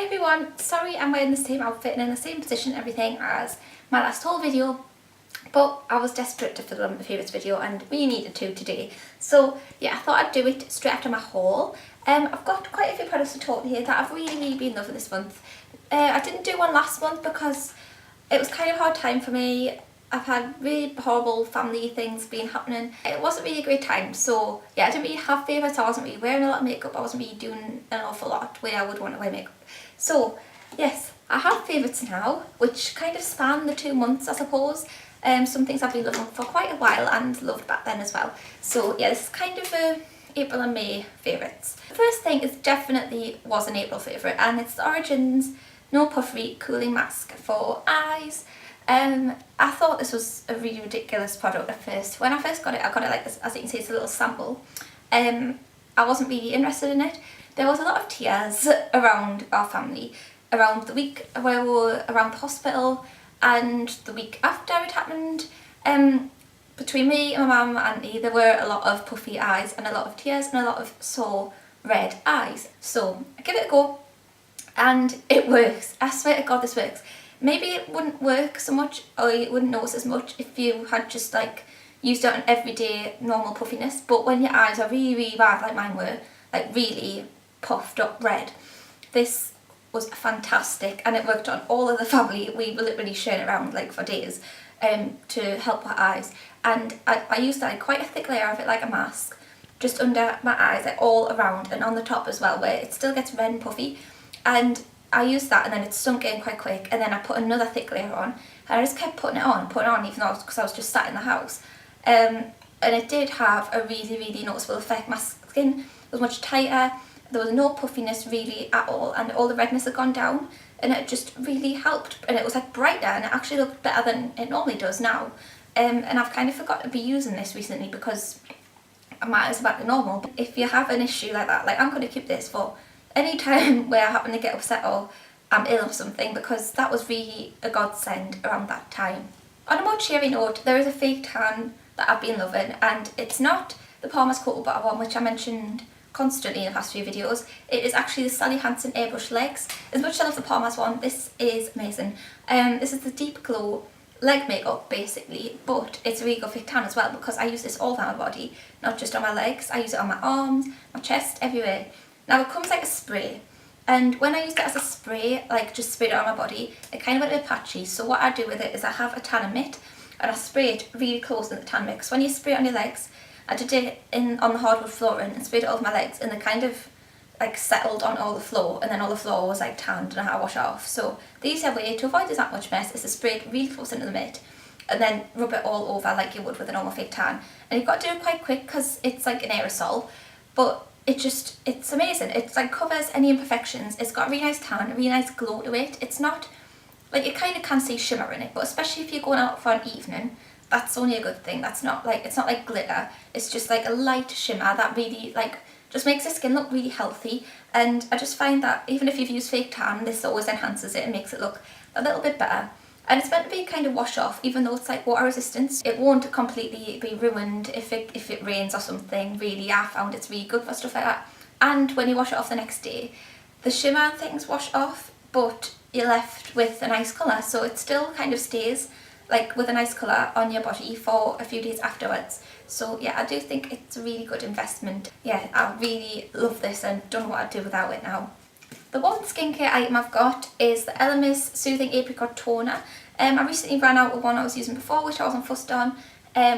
everyone, sorry I'm wearing the same outfit and in the same position and everything as my last haul video, but I was desperate to film the favourites video and we needed to today. So yeah, I thought I'd do it straight after my haul. I've got quite a few products to talk here that I've really been loving this month. I didn't do one last month because it was kind of a hard time for me. I've had really horrible family things been happening. It wasn't really a great time, so yeah, I didn't really have favourites. I wasn't really wearing a lot of makeup. I wasn't really doing an awful lot where I would want to wear makeup. So yes, I have favourites now, which kind of span the 2 months, I suppose. Some things I've been loving for quite a while and loved back then as well. So yeah, this is kind of a April and May favourites. The first thing is definitely was an April favourite, and it's the Origins No Puffery Cooling Mask for eyes. I thought this was a really ridiculous product at first. When I first got it, I got it like this, as you can see, it's a little sample. I wasn't really interested in it. There was a lot of tears around our family, around the week where we were around the hospital and the week after it happened. Between me and my mum and auntie, there were a lot of puffy eyes and a lot of tears and a lot of sore red eyes. So I give it a go and it works. I swear to God, this works. Maybe it wouldn't work so much, or you wouldn't notice as much if you had just like used it on everyday normal puffiness, but when your eyes are really bad like mine were, like really puffed up red, this was fantastic and it worked on all of the family. We were literally sharing it around like for days to help our eyes, and I used like quite a thick layer of it like a mask just under my eyes, like all around and on the top as well, where it still gets red and puffy, and I used that and then it sunk in quite quick, and then I put another thick layer on and I just kept putting it on even though because I was just sat in the house, and it did have a really noticeable effect. My skin was much tighter, there was no puffiness really at all, and all the redness had gone down, and it just really helped, and it was like brighter and it actually looked better than it normally does now. And I've kind of forgot to be using this recently because my eyes are back to normal. But if you have an issue like that, like I'm going to keep this for any time where I happen to get upset or I'm ill or something, because that was really a godsend around that time. On a more cheery note, there is a fake tan that I've been loving, and it's not the Palmer's Cocoa Butter one, which I mentioned constantly in the past few videos. It is actually the Hansen Airbrush Legs. As much as I love the Palmer's one, this is amazing. This is the Deep Glow leg makeup basically, but it's a really good fake tan as well because I use this all over my body, not just on my legs. I use it on my arms, my chest, everywhere. Now it comes like a spray, and when I used it as a spray, like just sprayed it on my body, it kind of went a bit patchy. So what I do with it is I have a tanner mitt and I spray it really close in the tan mix. When you spray it on your legs, I did it on the hardwood flooring and sprayed it over my legs, and they kind of like settled on all the floor, and then all the floor was like tanned and I had to wash it off. So the easier way to avoid that much mess is to spray it really close into the mitt and then rub it all over like you would with a normal fake tan. And you've got to do it quite quick because it's like an aerosol, but it's amazing. It's like covers any imperfections. It's got a really nice tan, a really nice glow to it. It's not like, you kind of can see shimmer in it, but especially if you're going out for an evening, that's only a good thing. That's not like, it's not like glitter. It's just like a light shimmer that really like just makes the skin look really healthy. And I just find that even if you've used fake tan, this always enhances it and makes it look a little bit better. And it's meant to be kind of wash off, even though it's like water resistant. It won't completely be ruined if it rains or something. Really, I found it's really good for stuff like that. And when you wash it off the next day, the shimmer and things wash off, but you're left with a nice colour. So it still kind of stays like with a nice colour on your body for a few days afterwards. So yeah, I do think it's a really good investment. Yeah, I really love this and don't know what I'd do without it now. The one skincare item I've got is the Elemis Soothing Apricot Toner. I recently ran out of one I was using before, which I wasn't fussed on,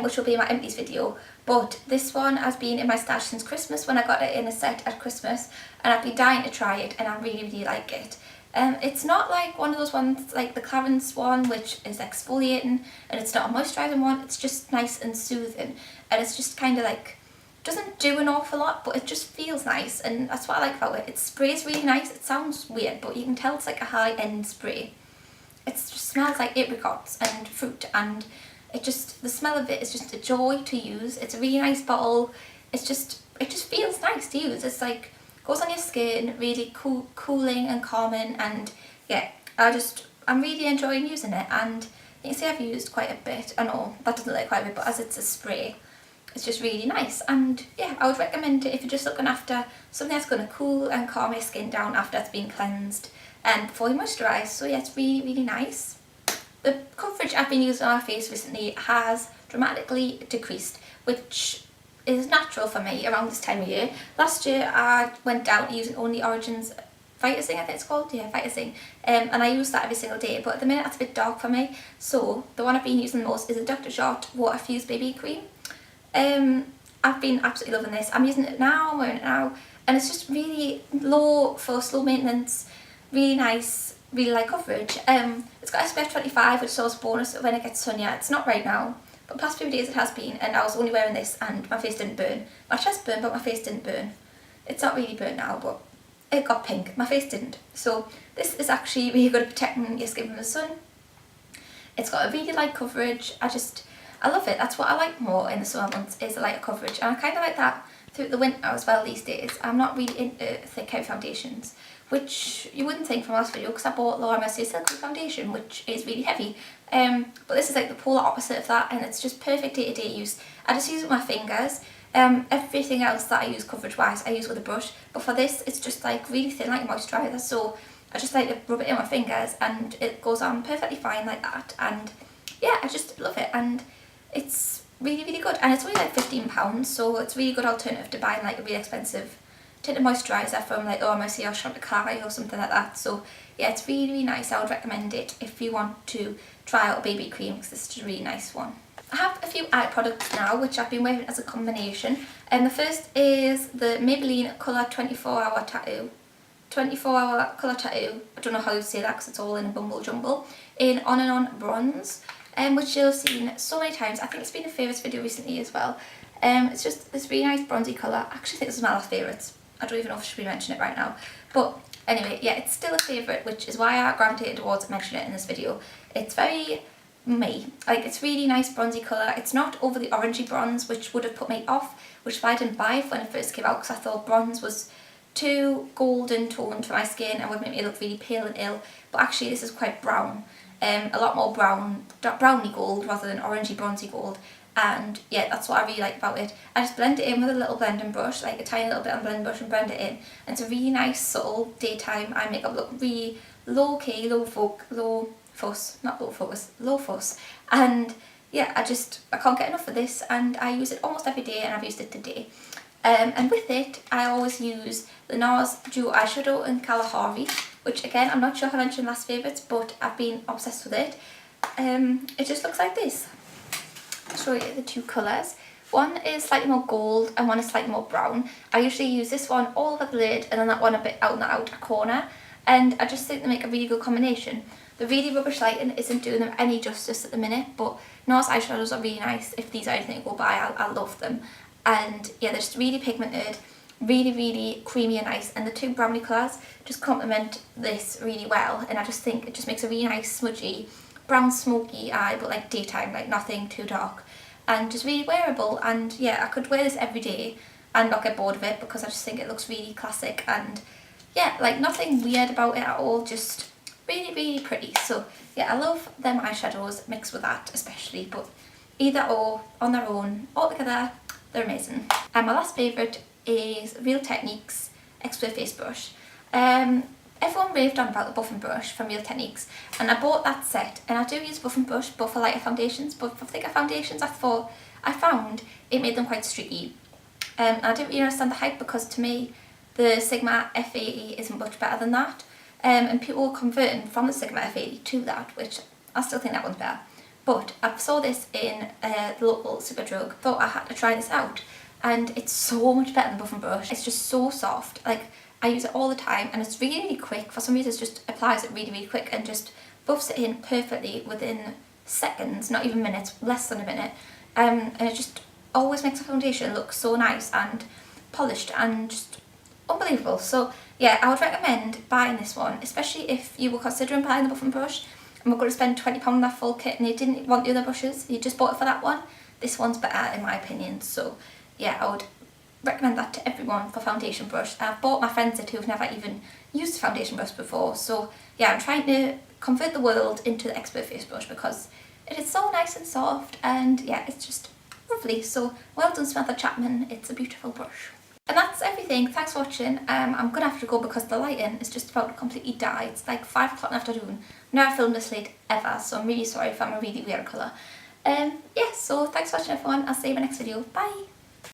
which will be in my empties video. But this one has been in my stash since Christmas when I got it in a set at Christmas, and I've been dying to try it and I really like it. It's not like one of those ones like the Clarins one, which is exfoliating, and it's not a moisturising one. It's just nice and soothing, and it's just kind of like, doesn't do an awful lot, but it just feels nice, and that's what I like about it. It sprays really nice. It sounds weird, but you can tell it's like a high-end spray. It just smells like apricots and fruit, and the smell of it is just a joy to use. It's a really nice bottle. It just feels nice to use. It's like, goes on your skin, really cooling and calming, and yeah, I'm really enjoying using it. And you can see I've used quite a bit. I know that doesn't look like quite a bit, but as it's a spray, it's just really nice. And yeah, I would recommend it if you're just looking after something that's going to cool and calm your skin down after it's been cleansed and before you moisturise. So yeah, it's really, really nice. The coverage I've been using on my face recently has dramatically decreased, which is natural for me around this time of year. Last year I went down to using only Origin's Vitasing, I think it's called, yeah, Vitasing, and I use that every single day, but at the minute that's a bit dark for me, so the one I've been using the most is the Dr. Jart Waterfuse BB Cream. I've been absolutely loving this. I'm using it now, I'm wearing it now, and it's just really low fuss, low maintenance, really nice, really light coverage. It's got SPF 25, which is always a bonus when it gets sunnier. It's not right now, but the past few days it has been, and I was only wearing this and my face didn't burn. My chest burned, but my face didn't burn. It's not really burnt now, but it got pink. My face didn't. So this is actually really good at protecting your skin from the sun. It's got a really light coverage. I love it. That's what I like more in the summer months, is the lighter coverage. And I kind of like that through the winter as well these days. I'm not really into thick heavy foundations, which you wouldn't think from my last video, because I bought Laura Mercier's Silky Foundation, which is really heavy. But this is like the polar opposite of that, and it's just perfect day-to-day use. I just use it with my fingers. Everything else that I use coverage wise I use with a brush, but for this it's just like really thin, like a moisturiser, so I just like to rub it in my fingers and it goes on perfectly fine like that. And yeah, I just love it, and it's really, really good, and it's only like £15, so it's a really good alternative to buying like a really expensive tinted moisturiser from like Laura Mercier or Kalahari or something like that. So yeah, it's really, really nice. I would recommend it if you want to try out a BB cream, because this is a really nice one. I have a few eye products now which I've been wearing as a combination, and the first is the Maybelline Colour 24-Hour Tattoo. 24-Hour Colour Tattoo, I don't know how you say that because it's all in a bumble jumble, in On and On Bronze, which you've seen so many times. I think it's been a favourites video recently as well. It's just this really nice bronzy colour. I actually think this is my last favourites. I don't even know if I should be mentioning it right now. But anyway, yeah, it's still a favourite, which is why I gravitated towards mentioning it in this video. It's very me. Like, it's really nice bronzy colour. It's not overly orangey bronze, which would have put me off, which is why I didn't buy it when it first came out, because I thought bronze was too golden toned for my skin and would make me look really pale and ill. But actually this is quite brown. A lot more brown, browny gold rather than orangey bronzy gold. And yeah, that's what I really like about it. I just blend it in with a little blending brush, like a tiny little bit on blending brush, and blend it in. And it's a really nice subtle daytime eye makeup look, really low key, low fuss. And yeah, I can't get enough of this, and I use it almost every day, and I've used it today. And with it, I always use the NARS Duo Eyeshadow in Kalahari, which again, I'm not sure if I mentioned last favourites, but I've been obsessed with it. It just looks like this. I'll show you the two colours. One is slightly more gold and one is slightly more brown. I usually use this one all over the lid and then that one a bit out in the outer corner, and I just think they make a really good combination. The really rubbish lighting isn't doing them any justice at the minute, but NARS eyeshadows are really nice. If these are anything to go by, I love them. And yeah, they're just really pigmented, really, really creamy and nice, and the two brownie colours just complement this really well, and I just think it just makes a really nice smudgy, brown smoky eye, but like daytime, like nothing too dark, and just really wearable. And yeah, I could wear this every day and not get bored of it, because I just think it looks really classic, and yeah, like nothing weird about it at all, just really, really pretty. So yeah, I love them eyeshadows mixed with that especially, but either or, on their own, all together, they're amazing. And my last favourite is Real Techniques Expert Face Brush. Everyone raved on about the buffing brush from Real Techniques, and I bought that set, and I do use buffing brush but for lighter foundations, but for thicker foundations I found it made them quite streaky. And I didn't really understand the hype, because to me the Sigma F80 isn't much better than that, and people were converting from the Sigma F80 to that, which I still think that one's better. But I saw this in the local Superdrug, thought I had to try this out, and it's so much better than buffing brush. It's just so soft. Like, I use it all the time, and it's really, really quick. For some reason it just applies it really, really quick and just buffs it in perfectly within seconds, not even minutes, less than a minute. And it just always makes a foundation look so nice and polished and just unbelievable. So yeah, I would recommend buying this one, especially if you were considering buying the buffing brush and we're going to spend £20 on that full kit and you didn't want the other brushes, you just bought it for that one. This one's better in my opinion. So yeah, I would recommend that to everyone for foundation brush. I've bought my friends it who've never even used a foundation brush before, so yeah, I'm trying to convert the world into the Expert Face Brush because it is so nice and soft, and yeah, it's just lovely. So well done, Samantha Chapman, it's a beautiful brush. And that's everything. Thanks for watching. I'm gonna have to go because the lighting is just about to completely die. It's like 5 o'clock in the afternoon. I've never filmed this late ever, so I'm really sorry if I'm a really weird colour. Yeah, so thanks for watching everyone. I'll see you in my next video. Bye!